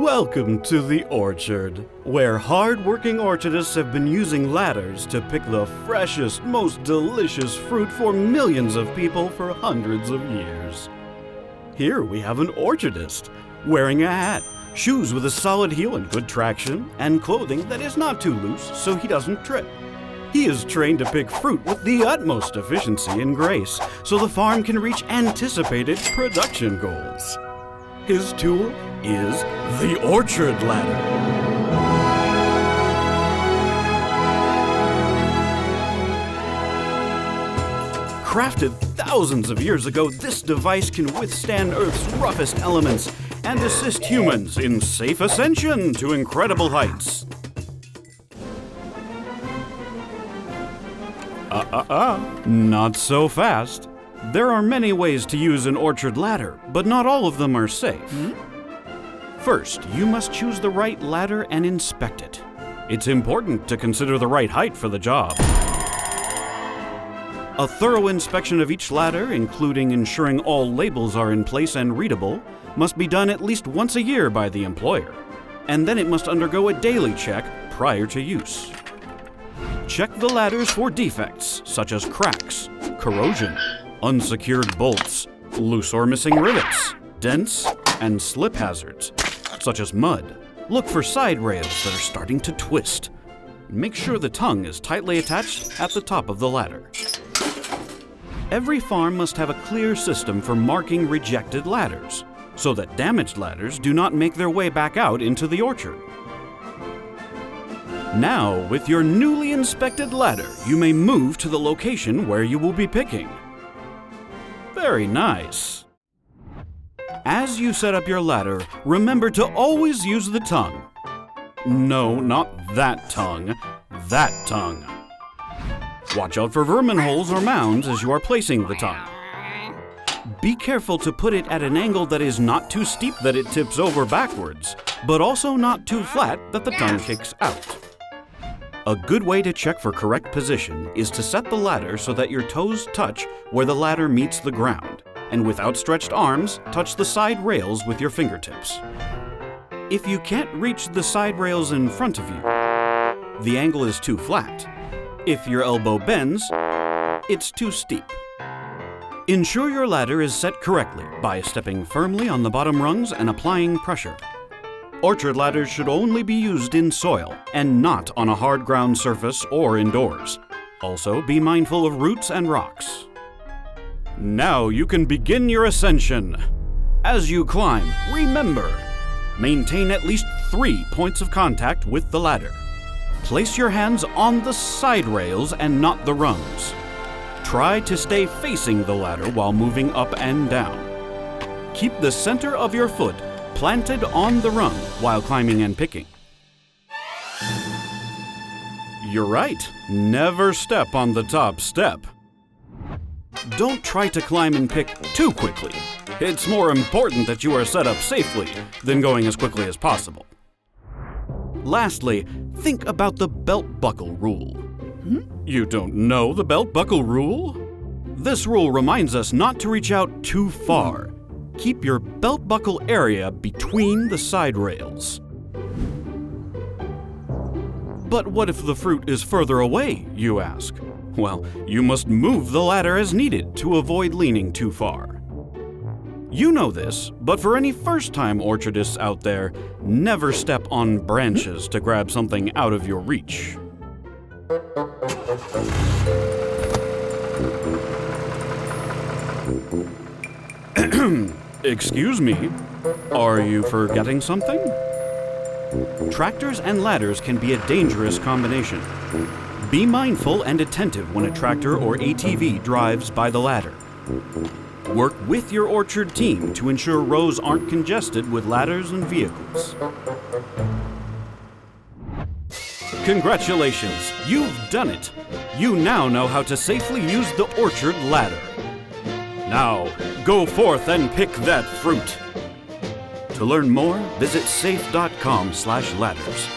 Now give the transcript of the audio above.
Welcome to the orchard, where hard-working orchardists have been using ladders to pick the freshest, most delicious fruit for millions of people for hundreds of years. Here we have an orchardist, wearing a hat, shoes with a solid heel and good traction, and clothing that is not too loose so he doesn't trip. He is trained to pick fruit with the utmost efficiency and grace, so the farm can reach anticipated production goals. His tool is the orchard ladder. Crafted thousands of years ago, this device can withstand Earth's roughest elements and assist humans in safe ascension to incredible heights. Not so fast. There are many ways to use an orchard ladder, but not all of them are safe. First, you must choose the right ladder and inspect it. It's important to consider the right height for the job. A thorough inspection of each ladder, including ensuring all labels are in place and readable, must be done at least once a year by the employer. And then it must undergo a daily check prior to use. Check the ladders for defects, such as cracks, corrosion, unsecured bolts, loose or missing rivets, dents, and slip hazards, such as mud. Look for side rails that are starting to twist. Make sure the tongue is tightly attached at the top of the ladder. Every farm must have a clear system for marking rejected ladders, so that damaged ladders do not make their way back out into the orchard. Now, with your newly inspected ladder, you may move to the location where you will be picking. Very nice. As you set up your ladder, remember to always use the tongue. No, not that tongue. That tongue. Watch out for vermin holes or mounds as you are placing the tongue. Be careful to put it at an angle that is not too steep that it tips over backwards, but also not too flat that the tongue kicks out. A good way to check for correct position is to set the ladder so that your toes touch where the ladder meets the ground, and with outstretched arms, touch the side rails with your fingertips. If you can't reach the side rails in front of you, the angle is too flat. If your elbow bends, it's too steep. Ensure your ladder is set correctly by stepping firmly on the bottom rungs and applying pressure. Orchard ladders should only be used in soil and not on a hard ground surface or indoors. Also, be mindful of roots and rocks. Now you can begin your ascension. As you climb, remember, maintain at least 3 points of contact with the ladder. Place your hands on the side rails and not the rungs. Try to stay facing the ladder while moving up and down. Keep the center of your foot planted on the rung while climbing and picking. You're right, never step on the top step. Don't try to climb and pick too quickly. It's more important that you are set up safely than going as quickly as possible. Lastly, think about the belt buckle rule. You don't know the belt buckle rule? This rule reminds us not to reach out too far. Keep your belt buckle area between the side rails. But what if the fruit is further away, you ask? Well, you must move the ladder as needed to avoid leaning too far. You know this, but for any first-time orchardists out there, never step on branches to grab something out of your reach. Excuse me, are you forgetting something? Tractors and ladders can be a dangerous combination. Be mindful and attentive when a tractor or ATV drives by the ladder. Work with your orchard team to ensure rows aren't congested with ladders and vehicles. Congratulations, you've done it! You now know how to safely use the orchard ladder. Now, go forth and pick that fruit. To learn more, visit safe.com/ladders.